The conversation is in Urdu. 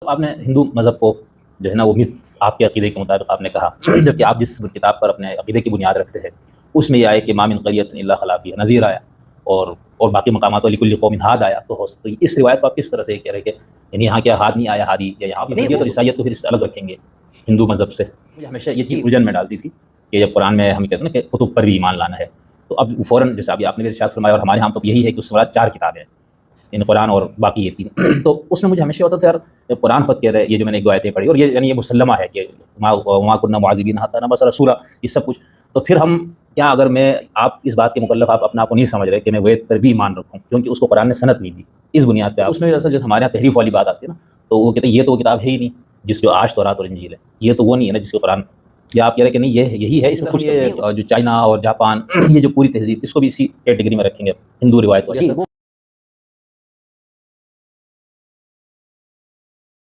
آپ نے ہندو مذہب کو جو ہے نا وہ متھ آپ کے عقیدے کے مطابق آپ نے کہا، جبکہ آپ جس کتاب پر اپنے عقیدے کی بنیاد رکھتے ہیں اس میں یہ آئے کہ ما من قریۃ الا خلا فیہا نذیر آیا، اور باقی مقامات لکل قوم ہاد آیا، تو اس روایت کو آپ کس طرح سے کہہ رہے کہ یعنی یہاں کیا ہاد نہیں آیا ہادی، یا یہاں پہ حدیت اور عیسائیت کو پھر اس سے الگ رکھیں گے ہندو مذہب سے؟ مجھے ہمیشہ یہ چیز الجھن میں ڈالتی تھی کہ جب قرآن میں ہم کہتے ہیں نا کہ کتب پر بھی ایمان لانا ہے، تو اب فوراً جیسے ابھی آپ نے بھی ارشاد فرمایا اور ہمارے ہاں تو یہی ہے کہ اس سے مراد 4 کتابیں ہیں، یعنی قرآن اور باقی یہ 3 تو اس میں مجھے ہمیشہ ہوتا تھا یار قرآن خود کہہ رہے ہیں، یہ جو میں نے 2 آیتیں پڑھی اور یہ یعنی یہ مسلمہ ہے کہ وما كنا معذبین حتی نبعث رسولا، یہ سب کچھ، تو پھر ہم کیا اگر میں آپ اس بات کے مکلف آپ اپنا آپ کو نہیں سمجھ رہے کہ میں وید پر بھی ایمان رکھوں کیونکہ اس کو قرآن نے سند نہیں دی، اس بنیاد پہ اس میں اصل جو ہمارے یہاں تحریف والی بات آتی ہے نا، تو وہ کہتے ہیں یہ تو وہ کتاب ہے ہی نہیں جس جو آج تورات اور انجیل ہے، یہ تو وہ نہیں ہے نا جس کے قرآن، یا آپ کہہ رہے ہیں کہ نہیں یہ یہی ہے، اس میں کچھ جو چائنا اور جاپان یہ جو پوری تہذیب اس کو بھی اسی کیٹیگری میں رکھیں گے ہندو روایت والی؟